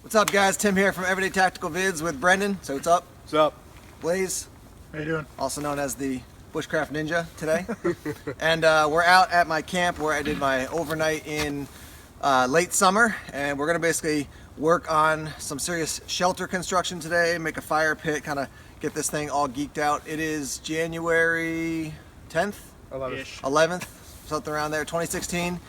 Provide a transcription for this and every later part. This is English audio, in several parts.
What's up, guys? Tim here from Everyday Tactical Vids with Brendan. So what's up? What's up? Blaise. How you doing? Also known as the Bushcraft Ninja today. And we're out at my camp where I did my overnight in late summer. And we're going to basically work on some serious shelter construction today, make a fire pit, kind of get this thing all geeked out. It is January 10th? 11th, something around there, 2016.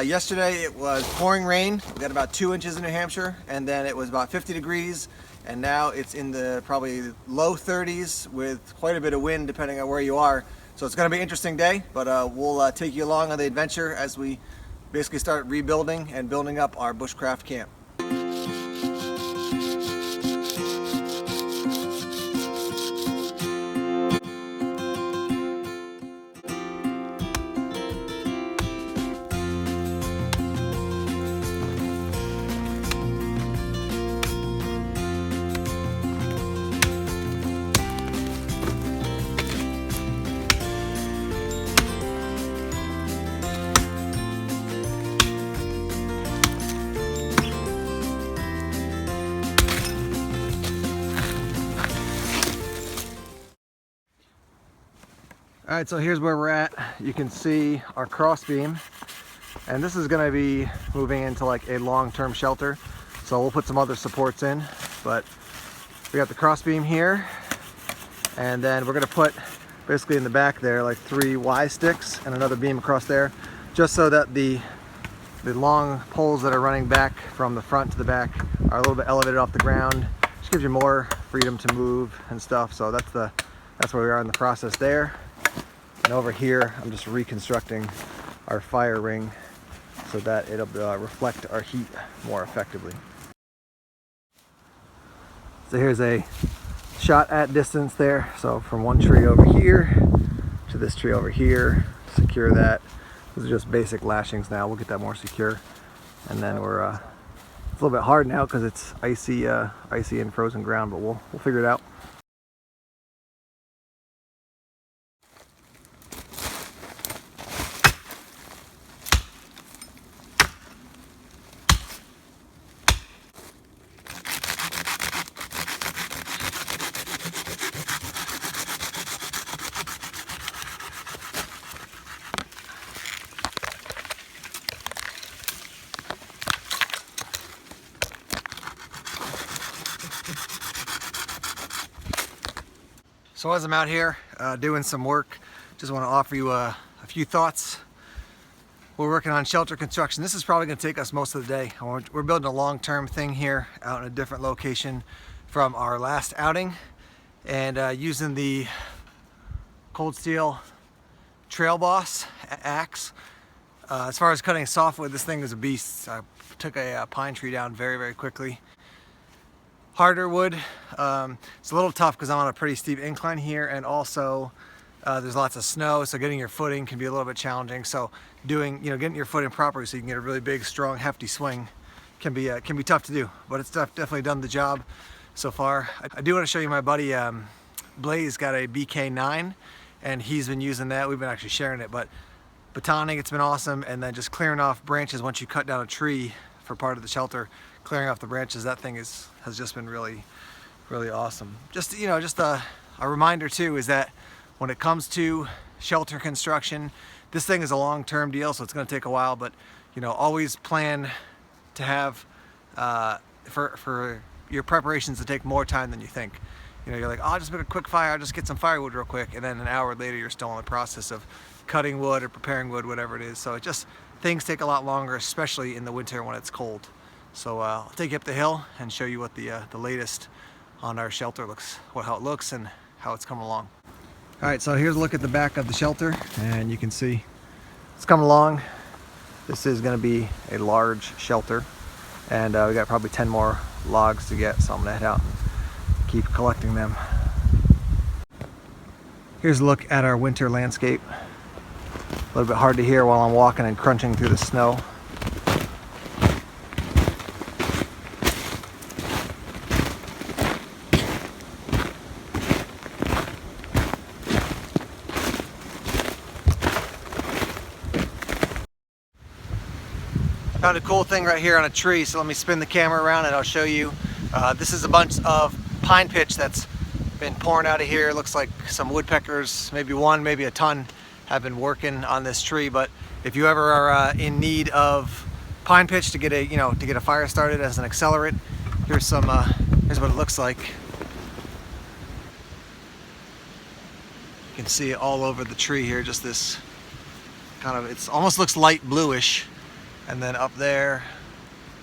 Yesterday it was pouring rain. We got about 2 inches in New Hampshire, and then it was about 50 degrees, and now it's in the probably low 30s with quite a bit of wind depending on where you are. So it's going to be an interesting day, but we'll take you along on the adventure as we basically start rebuilding and building up our bushcraft camp. All right, so here's where we're at. You can see our cross beam, and this is going to be moving into like a long-term shelter. So we'll put some other supports in, but we got the cross beam here, and then we're going to put basically in the back there like 3 Y sticks and another beam across there, just so that the long poles that are running back from the front to the back are a little bit elevated off the ground. Just gives you more freedom to move and stuff. So that's where we are in the process there. And over here, I'm just reconstructing our fire ring so that it'll reflect our heat more effectively. So here's a shot at distance there. So from one tree over here to this tree over here, secure that. These are just basic lashings now. We'll get that more secure. And then we're, it's a little bit hard now because it's icy and frozen ground, but we'll figure it out. So as I'm out here doing some work, just want to offer you a few thoughts. We're working on shelter construction. This is probably going to take us most of the day. We're building a long-term thing here out in a different location from our last outing, and using the cold steel Trail Boss axe. As far as cutting softwood, this thing is a beast. I took a pine tree down very, very quickly. Harder wood, it's a little tough because I'm on a pretty steep incline here, and also there's lots of snow, so getting your footing can be a little bit challenging. So getting your footing properly so you can get a really big, strong, hefty swing can be tough to do, but it's definitely done the job so far. I do want to show you my buddy Blaise got a BK9, and he's been using that. We've been actually sharing it, but batoning, it's been awesome, and then just clearing off branches once you cut down a tree for part of the shelter. Clearing off the branches, that thing has just been really, really awesome. Just a reminder too is that when it comes to shelter construction, this thing is a long-term deal, so it's going to take a while. But always plan to have for your preparations to take more time than you think. You're like, oh, I'll just make a quick fire, I'll just get some firewood real quick, and then an hour later you're still in the process of cutting wood or preparing wood, whatever it is. So things take a lot longer, especially in the winter when it's cold. So I'll take you up the hill and show you what the latest on our shelter looks, how it looks and how it's coming along. All right, so here's a look at the back of the shelter, and you can see it's coming along. This is going to be a large shelter, and we got probably 10 more logs to get, so I'm going to head out and keep collecting them. Here's a look at our winter landscape. A little bit hard to hear while I'm walking and crunching through the snow. Found a cool thing right here on a tree, so let me spin the camera around and I'll show you. This is a bunch of pine pitch that's been pouring out of here. It looks like some woodpeckers, maybe one, maybe a ton, have been working on this tree. But if you ever are in need of pine pitch to get a, to get a fire started as an accelerant, here's some. Here's what it looks like. You can see it all over the tree here. Just this kind of, it almost looks light bluish. And then up there,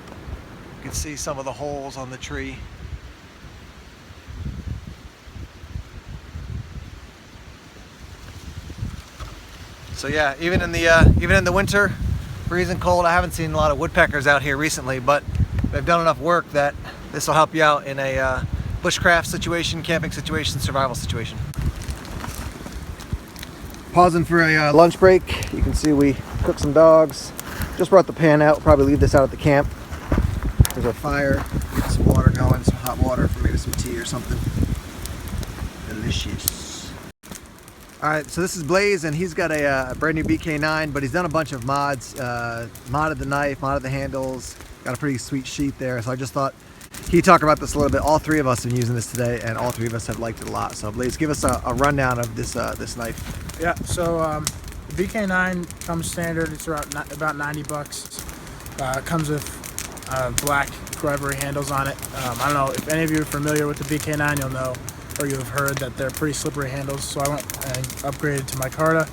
you can see some of the holes on the tree. So yeah, even in the winter, freezing cold, I haven't seen a lot of woodpeckers out here recently, but they've done enough work that this will help you out in a bushcraft situation, camping situation, survival situation. Pausing for a lunch break. You can see we cooked some dogs. Just brought the pan out. Probably leave this out at the camp. There's our fire. Get some water going, some hot water for maybe some tea or something. Delicious. All right, so this is Blaise, and he's got a brand new BK9, but he's done a bunch of mods. Modded the knife, modded the handles. Got a pretty sweet sheath there. So I just thought he'd talk about this a little bit. All three of us have been using this today, and all three of us have liked it a lot. So Blaise, give us a rundown of this this knife. Yeah, so the BK9 comes standard. It's about 90 bucks. It comes with black rubbery handles on it. I don't know if any of you are familiar with the BK9, you'll know, or you have heard that they're pretty slippery handles. So I went and upgraded to micarta.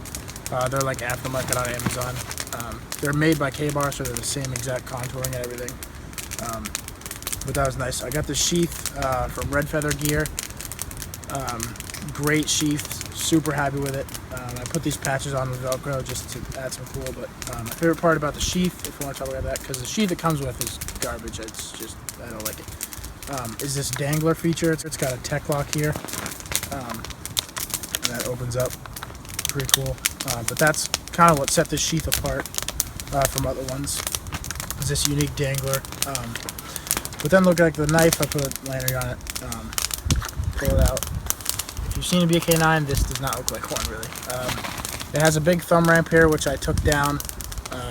They're like aftermarket on Amazon. They're made by K-Bar, so they're the same exact contouring and everything. But that was nice. I got the sheath from Red Feather Gear. Great sheath. Super happy with it. I put these patches on with Velcro just to add some cool, but my favorite part about the sheath, if you want to talk about that, because the sheath it comes with is garbage. It's just, I don't like it. Is this dangler feature. It's got a tech lock here. And that opens up. Pretty cool. But that's kind of what set this sheath apart from other ones. Is this unique dangler. But then look at the knife, I put a lanyard on it. Pull it out. If you've seen a BK9, this does not look like one really. It has a big thumb ramp here, which I took down.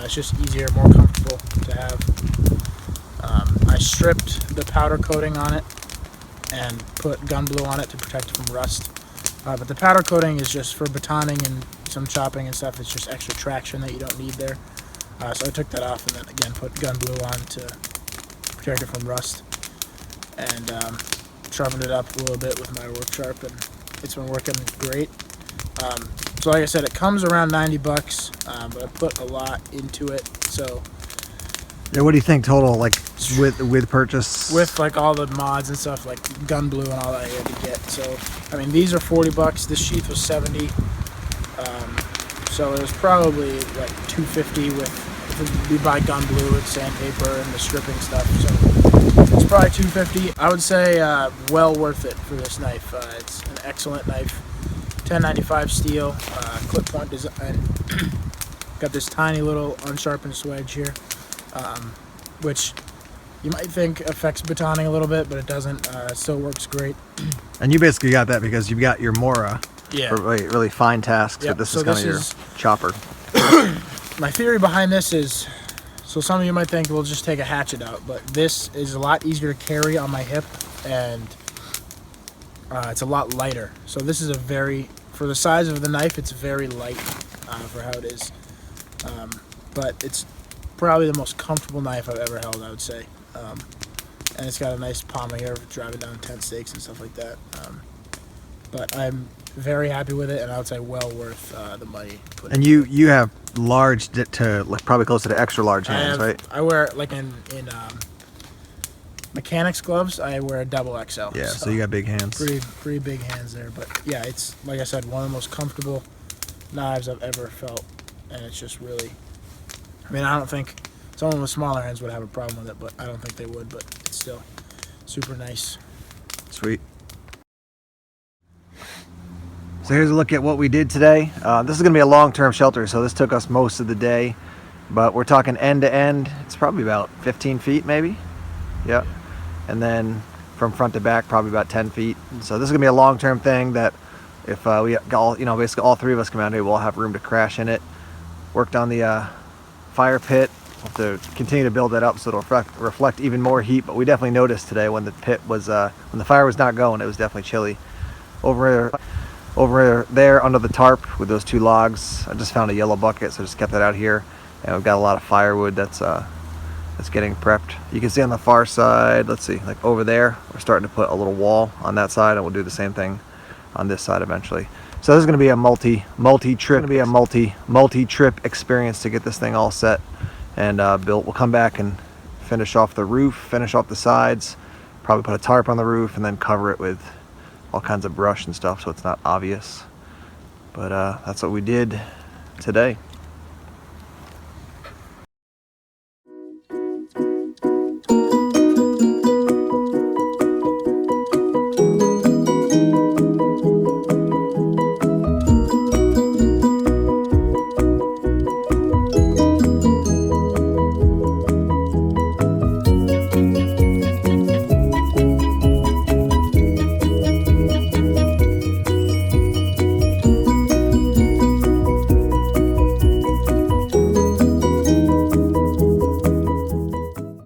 It's just easier, more comfortable to have. I stripped the powder coating on it and put gun blue on it to protect it from rust. But the powder coating is just for batoning and some chopping and stuff. It's just extra traction that you don't need there. So I took that off and then again put gun blue on to protect it from rust. And sharpened it up a little bit with my work sharp, and it's been working great. So like I said, it comes around 90 bucks, but I put a lot into it. So yeah, what do you think total, like with purchase? With like all the mods and stuff, like gun blue and all that I had to get. So I mean, these are 40 bucks. This sheath was 70. So it was probably like 250 if we buy gun blue with sandpaper and the stripping stuff. So it's probably 250. I would say well worth it for this knife. It's an excellent knife. 1095 steel, clip point design. Got this tiny little unsharpened swedge here, which you might think affects batoning a little bit, but it doesn't. It still works great. And you basically got that because you've got your Mora for really fine tasks, yep. But this so is kind of your chopper. My theory behind this is, so some of you might think we'll just take a hatchet out, but this is a lot easier to carry on my hip, and it's a lot lighter. So this is for the size of the knife, it's very light for how it is. But it's probably the most comfortable knife I've ever held, I would say. And it's got a nice pommel here for driving down tent stakes and stuff like that. But I'm very happy with it, and I would say well worth the money. And you have large to like probably close to extra large hands, right? I wear, like in mechanics gloves, I wear a double XL. Yeah, so you got big hands. Pretty big hands there, but yeah, it's, like I said, one of the most comfortable knives I've ever felt, and it's just really, I mean, I don't think someone with smaller hands would have a problem with it, but I don't think they would, but it's still super nice. Sweet. So here's a look at what we did today. This is going to be a long-term shelter, so this took us most of the day, but we're talking end to end. It's probably about 15 feet maybe. Yep. And then from front to back, probably about 10 feet. So this is going to be a long-term thing that if we all, basically all three of us come out here, we'll have room to crash in it. Worked on the fire pit, We'll have to continue to build that up so it'll reflect even more heat, but we definitely noticed today when the pit was, when the fire was not going, it was definitely chilly. Over there under the tarp with those 2 logs, I just found a yellow bucket, so I just kept that out here. And we've got a lot of firewood that's getting prepped. You can see on the far side, let's see, like over there, we're starting to put a little wall on that side, and we'll do the same thing on this side eventually. So this is going to be a multi-trip experience to get this thing all set and built. We'll come back and finish off the roof, finish off the sides, probably put a tarp on the roof, and then cover it with all kinds of brush and stuff so it's not obvious. But that's what we did today.